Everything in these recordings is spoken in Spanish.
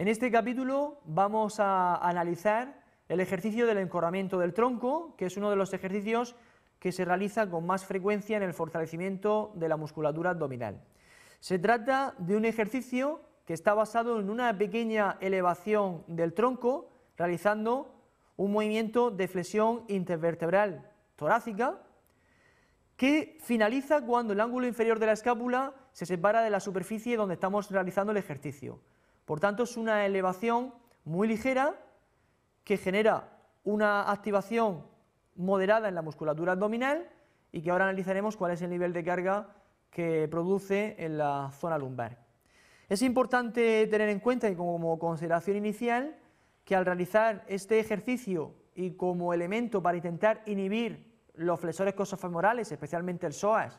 En este capítulo vamos a analizar el ejercicio del encorvamiento del tronco, que es uno de los ejercicios que se realiza con más frecuencia en el fortalecimiento de la musculatura abdominal. Se trata de un ejercicio que está basado en una pequeña elevación del tronco, realizando un movimiento de flexión intervertebral torácica, que finaliza cuando el ángulo inferior de la escápula se separa de la superficie donde estamos realizando el ejercicio. Por tanto, es una elevación muy ligera que genera una activación moderada en la musculatura abdominal y que ahora analizaremos cuál es el nivel de carga que produce en la zona lumbar. Es importante tener en cuenta, y como consideración inicial, que al realizar este ejercicio y como elemento para intentar inhibir los flexores coxofemorales, especialmente el psoas,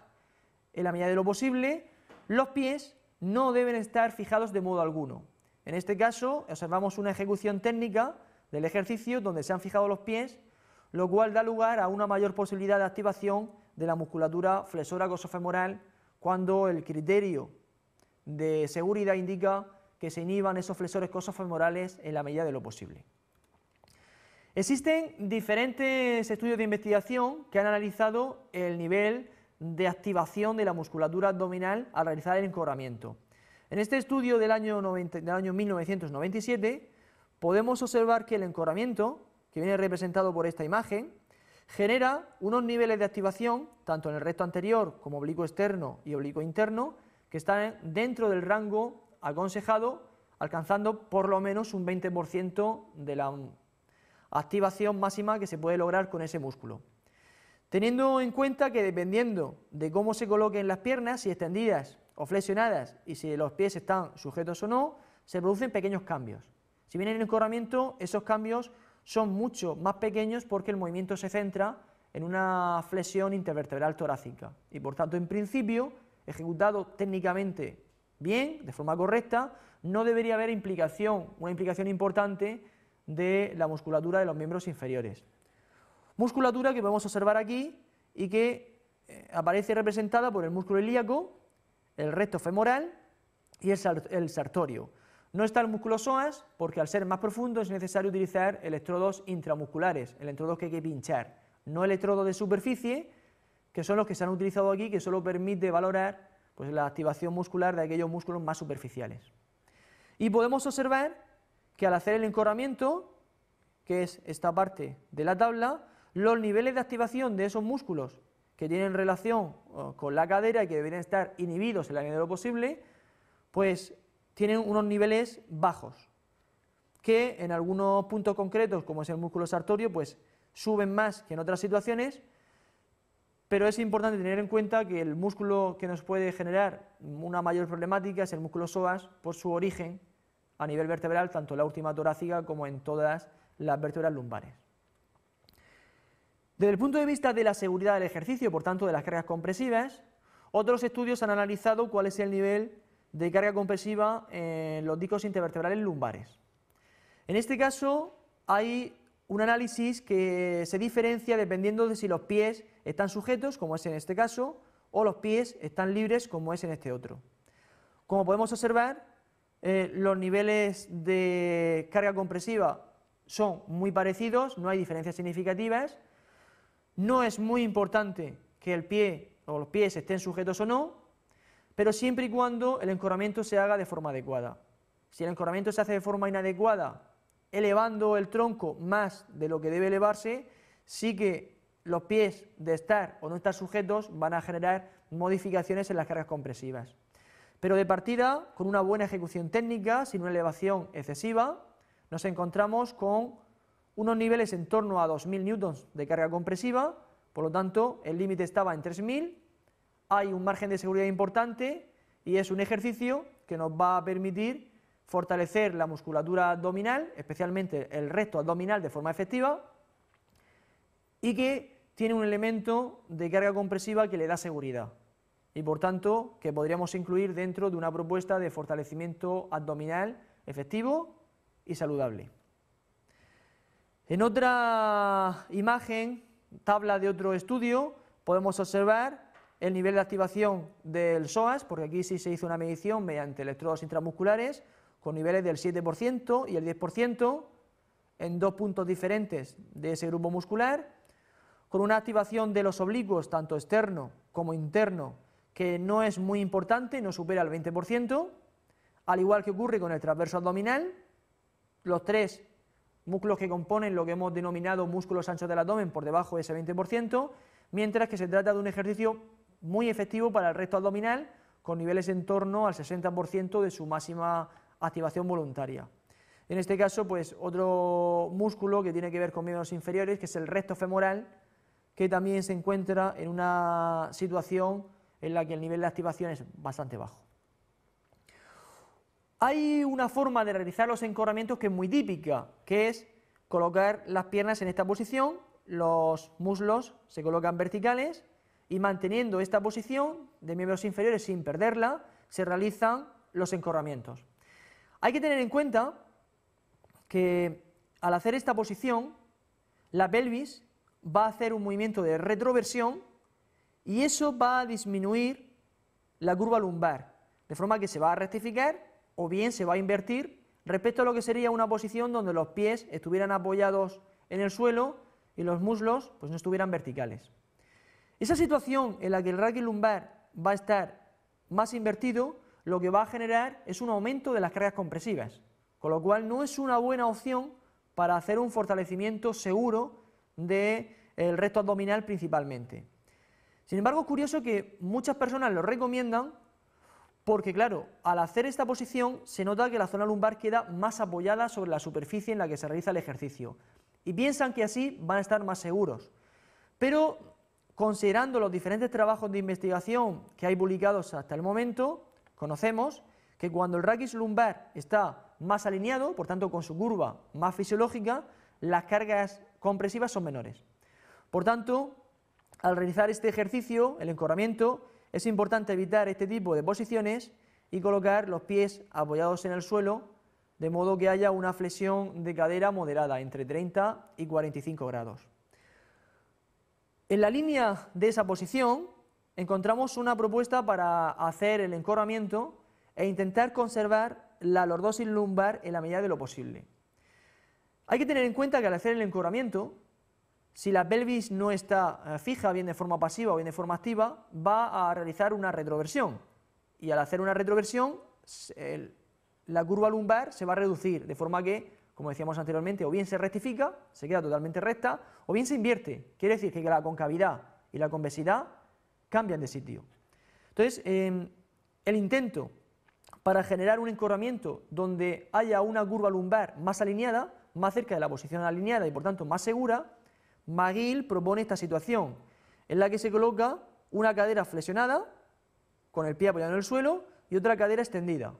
en la medida de lo posible, los pies no deben estar fijados de modo alguno. En este caso, observamos una ejecución técnica del ejercicio donde se han fijado los pies, lo cual da lugar a una mayor posibilidad de activación de la musculatura flexora coxofemoral cuando el criterio de seguridad indica que se inhiban esos flexores coxofemorales en la medida de lo posible. Existen diferentes estudios de investigación que han analizado el nivel de activación de la musculatura abdominal al realizar el encorvamiento. En este estudio del año 1997 podemos observar que el encorvamiento, que viene representado por esta imagen, genera unos niveles de activación, tanto en el recto anterior como oblicuo externo y oblicuo interno, que están dentro del rango aconsejado, alcanzando por lo menos un 20% de la activación máxima que se puede lograr con ese músculo. Teniendo en cuenta que dependiendo de cómo se coloquen las piernas, si extendidas o flexionadas y si los pies están sujetos o no, se producen pequeños cambios. Si bien en el encorvamiento esos cambios son mucho más pequeños porque el movimiento se centra en una flexión intervertebral torácica y por tanto en principio, ejecutado técnicamente bien, de forma correcta, no debería haber una implicación importante de la musculatura de los miembros inferiores. Musculatura que podemos observar aquí y que aparece representada por el músculo ilíaco, el recto femoral y el sartorio. No está el músculo psoas porque al ser más profundo es necesario utilizar electrodos intramusculares, electrodos que hay que pinchar, no electrodos de superficie, que son los que se han utilizado aquí, que solo permite valorar pues, la activación muscular de aquellos músculos más superficiales. Y podemos observar que al hacer el encorvamiento, que es esta parte de la tabla, los niveles de activación de esos músculos que tienen relación con la cadera y que deberían estar inhibidos en la medida de lo posible, pues tienen unos niveles bajos, que en algunos puntos concretos, como es el músculo sartorio, pues suben más que en otras situaciones, pero es importante tener en cuenta que el músculo que nos puede generar una mayor problemática es el músculo psoas por su origen a nivel vertebral, tanto en la última torácica como en todas las vértebras lumbares. Desde el punto de vista de la seguridad del ejercicio, por tanto de las cargas compresivas, otros estudios han analizado cuál es el nivel de carga compresiva en los discos intervertebrales lumbares. En este caso hay un análisis que se diferencia dependiendo de si los pies están sujetos, como es en este caso, o los pies están libres, como es en este otro. Como podemos observar, los niveles de carga compresiva son muy parecidos, no hay diferencias significativas. No es muy importante que el pie o los pies estén sujetos o no, pero siempre y cuando el encorvamiento se haga de forma adecuada. Si el encorvamiento se hace de forma inadecuada, elevando el tronco más de lo que debe elevarse, sí que los pies de estar o no estar sujetos van a generar modificaciones en las cargas compresivas. Pero de partida, con una buena ejecución técnica, sin una elevación excesiva, nos encontramos con unos niveles en torno a 2000 newtons de carga compresiva, por lo tanto el límite estaba en 3000, hay un margen de seguridad importante y es un ejercicio que nos va a permitir fortalecer la musculatura abdominal, especialmente el recto abdominal de forma efectiva, y que tiene un elemento de carga compresiva que le da seguridad y por tanto que podríamos incluir dentro de una propuesta de fortalecimiento abdominal efectivo y saludable. En otra imagen, tabla de otro estudio, podemos observar el nivel de activación del psoas, porque aquí sí se hizo una medición mediante electrodos intramusculares, con niveles del 7% y el 10% en dos puntos diferentes de ese grupo muscular, con una activación de los oblicuos, tanto externo como interno, que no es muy importante, no supera el 20%, al igual que ocurre con el transverso abdominal. Los tres músculos que componen lo que hemos denominado músculos anchos del abdomen por debajo de ese 20%, mientras que se trata de un ejercicio muy efectivo para el recto abdominal, con niveles en torno al 60% de su máxima activación voluntaria. En este caso, pues otro músculo que tiene que ver con miembros inferiores, que es el recto femoral, que también se encuentra en una situación en la que el nivel de activación es bastante bajo. Hay una forma de realizar los encorvamientos que es muy típica, que es colocar las piernas en esta posición, los muslos se colocan verticales y manteniendo esta posición de miembros inferiores sin perderla, se realizan los encorvamientos. Hay que tener en cuenta que al hacer esta posición, la pelvis va a hacer un movimiento de retroversión y eso va a disminuir la curva lumbar, de forma que se va a rectificar o bien se va a invertir respecto a lo que sería una posición donde los pies estuvieran apoyados en el suelo y los muslos pues no estuvieran verticales. Esa situación en la que el raquis lumbar va a estar más invertido, lo que va a generar es un aumento de las cargas compresivas, con lo cual no es una buena opción para hacer un fortalecimiento seguro del recto abdominal principalmente. Sin embargo, es curioso que muchas personas lo recomiendan porque, claro, al hacer esta posición se nota que la zona lumbar queda más apoyada sobre la superficie en la que se realiza el ejercicio y piensan que así van a estar más seguros. Pero, considerando los diferentes trabajos de investigación que hay publicados hasta el momento, conocemos que cuando el raquis lumbar está más alineado, por tanto con su curva más fisiológica, las cargas compresivas son menores. Por tanto, al realizar este ejercicio, el encorvamiento, es importante evitar este tipo de posiciones y colocar los pies apoyados en el suelo, de modo que haya una flexión de cadera moderada, entre 30 y 45 grados. En la línea de esa posición encontramos una propuesta para hacer el encorvamiento e intentar conservar la lordosis lumbar en la medida de lo posible. Hay que tener en cuenta que al hacer el encorvamiento, si la pelvis no está fija, bien de forma pasiva o bien de forma activa, va a realizar una retroversión. Y al hacer una retroversión, la curva lumbar se va a reducir, de forma que, como decíamos anteriormente, o bien se rectifica, se queda totalmente recta, o bien se invierte. Quiere decir que la concavidad y la convexidad cambian de sitio. Entonces, el intento para generar un encorvamiento donde haya una curva lumbar más alineada, más cerca de la posición alineada y por tanto más segura, McGill propone esta situación en la que se coloca una cadera flexionada con el pie apoyado en el suelo y otra cadera extendida.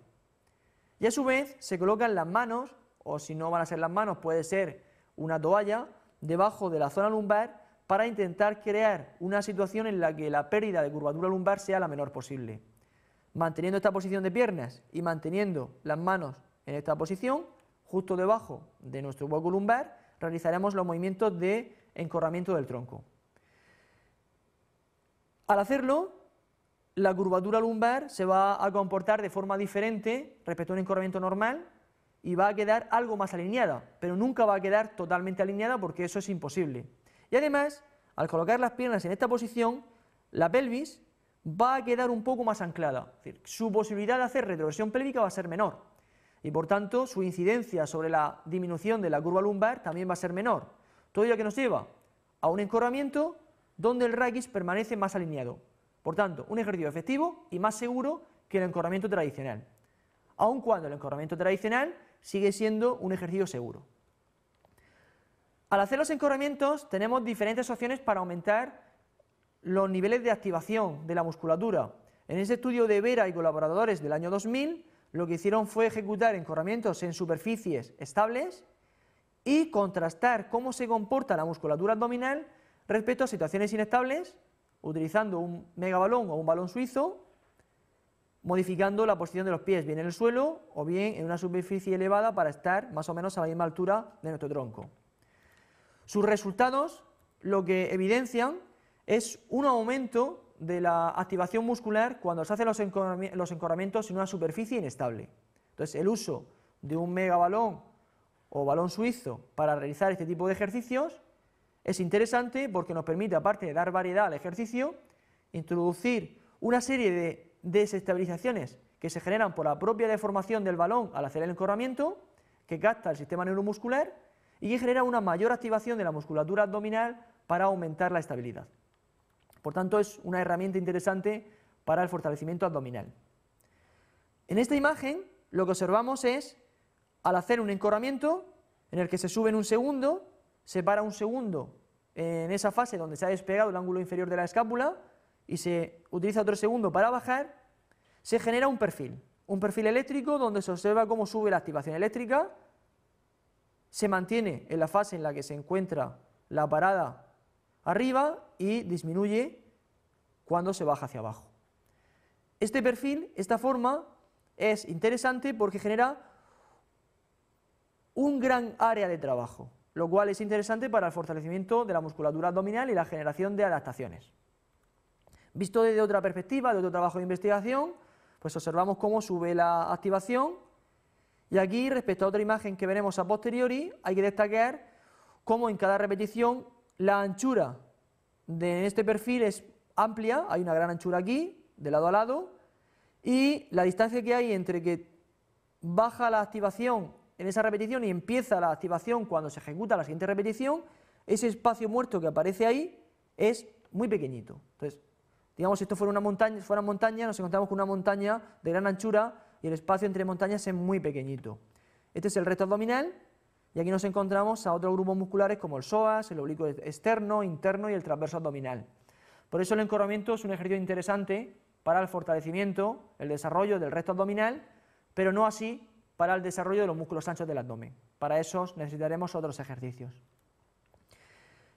Y a su vez se colocan las manos, o si no van a ser las manos puede ser una toalla, debajo de la zona lumbar para intentar crear una situación en la que la pérdida de curvatura lumbar sea la menor posible. Manteniendo esta posición de piernas y manteniendo las manos en esta posición, justo debajo de nuestro hueco lumbar, realizaremos los movimientos de encorvamiento del tronco. Al hacerlo, la curvatura lumbar se va a comportar de forma diferente respecto a un encorvamiento normal y va a quedar algo más alineada, pero nunca va a quedar totalmente alineada porque eso es imposible. Y además, al colocar las piernas en esta posición, la pelvis va a quedar un poco más anclada, es decir, su posibilidad de hacer retroversión pélvica va a ser menor y por tanto su incidencia sobre la disminución de la curva lumbar también va a ser menor. Todo ello que nos lleva a un encorvamiento donde el raquis permanece más alineado. Por tanto, un ejercicio efectivo y más seguro que el encorvamiento tradicional, aun cuando el encorvamiento tradicional sigue siendo un ejercicio seguro. Al hacer los encorvamientos tenemos diferentes opciones para aumentar los niveles de activación de la musculatura. En ese estudio de Vera y colaboradores del año 2000, lo que hicieron fue ejecutar encorvamientos en superficies estables y contrastar cómo se comporta la musculatura abdominal respecto a situaciones inestables, utilizando un megabalón o un balón suizo, modificando la posición de los pies, bien en el suelo o bien en una superficie elevada para estar más o menos a la misma altura de nuestro tronco. Sus resultados lo que evidencian es un aumento de la activación muscular cuando se hacen los encorvamientos en una superficie inestable. Entonces, el uso de un megabalón o balón suizo para realizar este tipo de ejercicios, es interesante porque nos permite, aparte de dar variedad al ejercicio, introducir una serie de desestabilizaciones que se generan por la propia deformación del balón al hacer el encorvamiento, que capta el sistema neuromuscular y que genera una mayor activación de la musculatura abdominal para aumentar la estabilidad. Por tanto, es una herramienta interesante para el fortalecimiento abdominal. En esta imagen lo que observamos es, al hacer un encorvamiento en el que se sube en un segundo, se para un segundo en esa fase donde se ha despegado el ángulo inferior de la escápula y se utiliza otro segundo para bajar, se genera un perfil eléctrico donde se observa cómo sube la activación eléctrica, se mantiene en la fase en la que se encuentra la parada arriba y disminuye cuando se baja hacia abajo. Este perfil, esta forma, es interesante porque genera un gran área de trabajo, lo cual es interesante para el fortalecimiento de la musculatura abdominal y la generación de adaptaciones. Visto desde otra perspectiva, de otro trabajo de investigación, pues observamos cómo sube la activación, y aquí, respecto a otra imagen que veremos a posteriori, hay que destacar cómo en cada repetición la anchura de este perfil es amplia, hay una gran anchura aquí, de lado a lado, y la distancia que hay entre que baja la activación en esa repetición y empieza la activación cuando se ejecuta la siguiente repetición, ese espacio muerto que aparece ahí es muy pequeñito. Entonces, digamos, si esto fuera una montaña, nos encontramos con una montaña de gran anchura y el espacio entre montañas es muy pequeñito. Este es el recto abdominal y aquí nos encontramos a otros grupos musculares como el psoas, el oblicuo externo, interno y el transverso abdominal. Por eso el encorvamiento es un ejercicio interesante para el fortalecimiento, el desarrollo del recto abdominal, pero no así para el desarrollo de los músculos anchos del abdomen. Para eso necesitaremos otros ejercicios.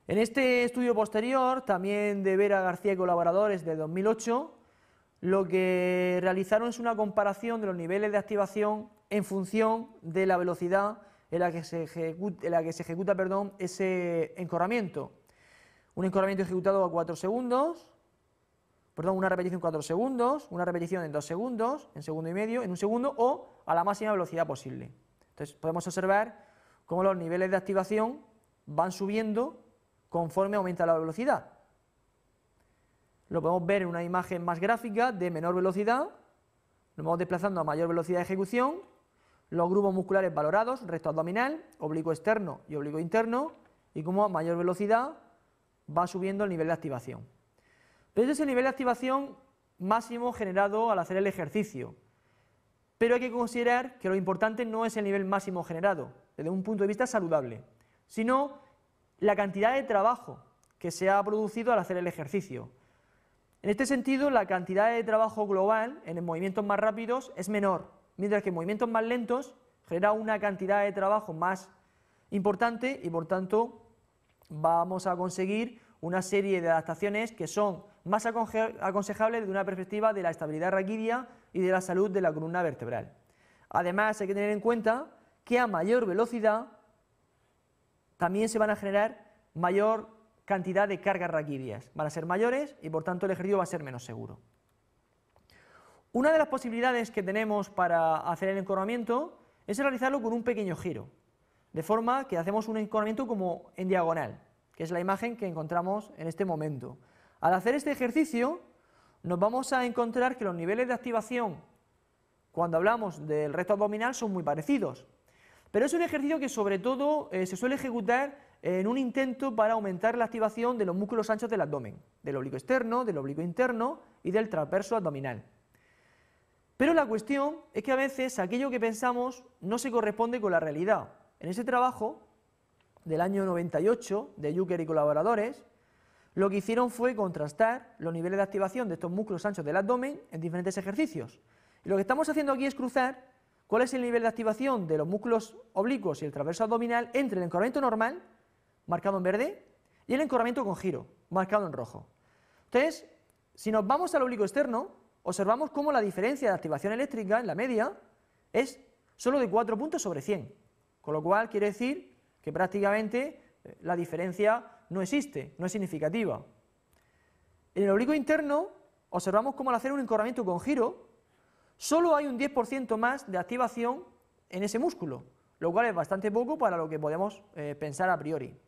En este estudio posterior, también de Vera García y colaboradores de 2008, lo que realizaron es una comparación de los niveles de activación en función de la velocidad en la que se ejecuta ese encorvamiento. Un encorvamiento ejecutado a 4 segundos, una repetición 4 segundos, una repetición en 2 segundos, en segundo y medio, en un segundo o a la máxima velocidad posible. Entonces podemos observar cómo los niveles de activación van subiendo conforme aumenta la velocidad. Lo podemos ver en una imagen más gráfica de menor velocidad, nos vamos desplazando a mayor velocidad de ejecución, los grupos musculares valorados, recto abdominal, oblicuo externo y oblicuo interno, y cómo a mayor velocidad va subiendo el nivel de activación. Pero este es el nivel de activación máximo generado al hacer el ejercicio. Pero hay que considerar que lo importante no es el nivel máximo generado, desde un punto de vista saludable, sino la cantidad de trabajo que se ha producido al hacer el ejercicio. En este sentido, la cantidad de trabajo global en movimientos más rápidos es menor, mientras que en movimientos más lentos genera una cantidad de trabajo más importante y por tanto vamos a conseguir una serie de adaptaciones que son más aconsejables desde una perspectiva de la estabilidad raquídea y de la salud de la columna vertebral. Además, hay que tener en cuenta que a mayor velocidad también se van a generar mayor cantidad de cargas raquídeas, van a ser mayores y por tanto el ejercicio va a ser menos seguro. Una de las posibilidades que tenemos para hacer el encorvamiento es realizarlo con un pequeño giro, de forma que hacemos un encorvamiento como en diagonal, que es la imagen que encontramos en este momento. Al hacer este ejercicio nos vamos a encontrar que los niveles de activación cuando hablamos del recto abdominal son muy parecidos, pero es un ejercicio que sobre todo se suele ejecutar en un intento para aumentar la activación de los músculos anchos del abdomen, del oblicuo externo, del oblicuo interno y del transverso abdominal. Pero la cuestión es que a veces aquello que pensamos no se corresponde con la realidad. En ese trabajo del año 98 de Yucker y colaboradores, lo que hicieron fue contrastar los niveles de activación de estos músculos anchos del abdomen en diferentes ejercicios. Y lo que estamos haciendo aquí es cruzar cuál es el nivel de activación de los músculos oblicuos y el transverso abdominal entre el encorvamiento normal, marcado en verde, y el encorvamiento con giro, marcado en rojo. Entonces, si nos vamos al oblicuo externo, observamos cómo la diferencia de activación eléctrica en la media es solo de 4 puntos sobre 100, con lo cual quiere decir que prácticamente la diferencia no existe, no es significativa. En el oblicuo interno observamos cómo al hacer un encorvamiento con giro solo hay un 10% más de activación en ese músculo, lo cual es bastante poco para lo que podemos pensar a priori.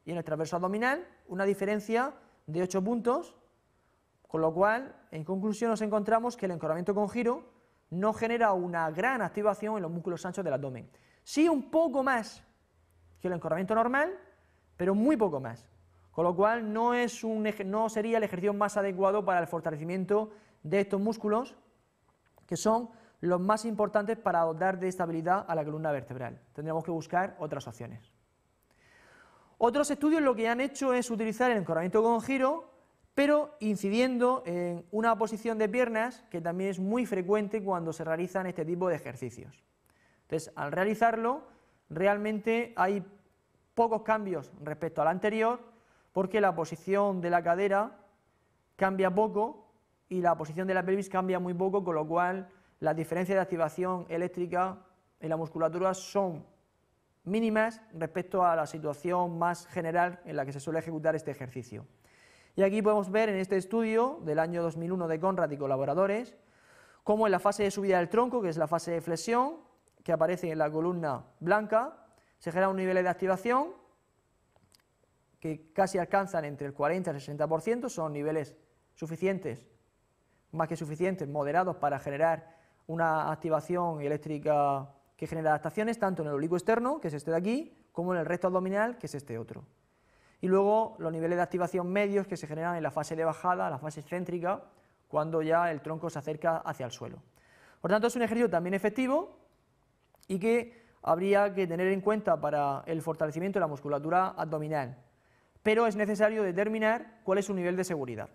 Y en el transverso abdominal, una diferencia de 8 puntos, con lo cual, en conclusión, nos encontramos que el encorvamiento con giro no genera una gran activación en los músculos anchos del abdomen. Sí, un poco más que el encorvamiento normal, pero muy poco más. Con lo cual, no sería el ejercicio más adecuado para el fortalecimiento de estos músculos, que son los más importantes para dar de estabilidad a la columna vertebral. Tendríamos que buscar otras opciones. Otros estudios lo que han hecho es utilizar el encorvamiento con giro, pero incidiendo en una posición de piernas que también es muy frecuente cuando se realizan este tipo de ejercicios. Entonces, al realizarlo, realmente hay pocos cambios respecto al anterior, porque la posición de la cadera cambia poco y la posición de la pelvis cambia muy poco, con lo cual las diferencias de activación eléctrica en la musculatura son mínimas respecto a la situación más general en la que se suele ejecutar este ejercicio. Y aquí podemos ver en este estudio del año 2001 de Conrad y colaboradores, cómo en la fase de subida del tronco, que es la fase de flexión, que aparece en la columna blanca, se generan unos niveles de activación que casi alcanzan entre el 40 y el 60%, son niveles suficientes, más que suficientes, moderados para generar una activación eléctrica que genera adaptaciones tanto en el oblicuo externo, que es este de aquí, como en el recto abdominal, que es este otro. Y luego los niveles de activación medios que se generan en la fase de bajada, la fase excéntrica, cuando ya el tronco se acerca hacia el suelo. Por tanto, es un ejercicio también efectivo y que habría que tener en cuenta para el fortalecimiento de la musculatura abdominal, pero es necesario determinar cuál es su nivel de seguridad.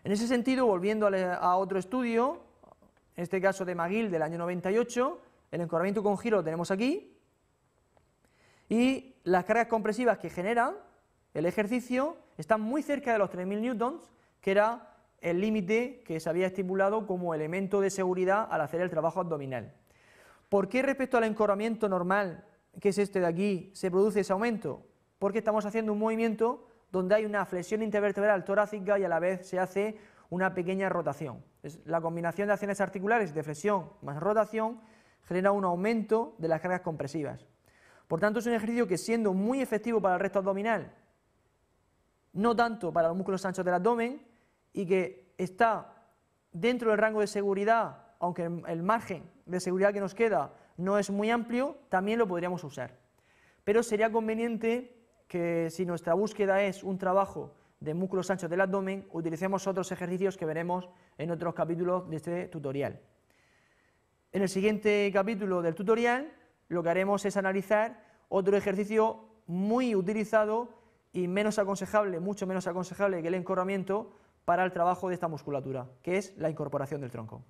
En ese sentido, volviendo a otro estudio, en este caso de McGill del año 98, el encorvamiento con giro lo tenemos aquí, y las cargas compresivas que genera el ejercicio están muy cerca de los 3.000 newtons, que era el límite que se había estipulado como elemento de seguridad al hacer el trabajo abdominal. ¿Por qué respecto al encorvamiento normal, que es este de aquí, se produce ese aumento? Porque estamos haciendo un movimiento donde hay una flexión intervertebral torácica y a la vez se hace una pequeña rotación. La combinación de acciones articulares de flexión más rotación genera un aumento de las cargas compresivas. Por tanto, es un ejercicio que, siendo muy efectivo para el recto abdominal, no tanto para los músculos anchos del abdomen, y que está dentro del rango de seguridad, aunque el margen de seguridad que nos queda no es muy amplio, también lo podríamos usar. Pero sería conveniente que, si nuestra búsqueda es un trabajo de músculos anchos del abdomen, utilicemos otros ejercicios que veremos en otros capítulos de este tutorial. En el siguiente capítulo del tutorial lo que haremos es analizar otro ejercicio muy utilizado y menos aconsejable, mucho menos aconsejable que el encorvamiento para el trabajo de esta musculatura, que es la incorporación del tronco.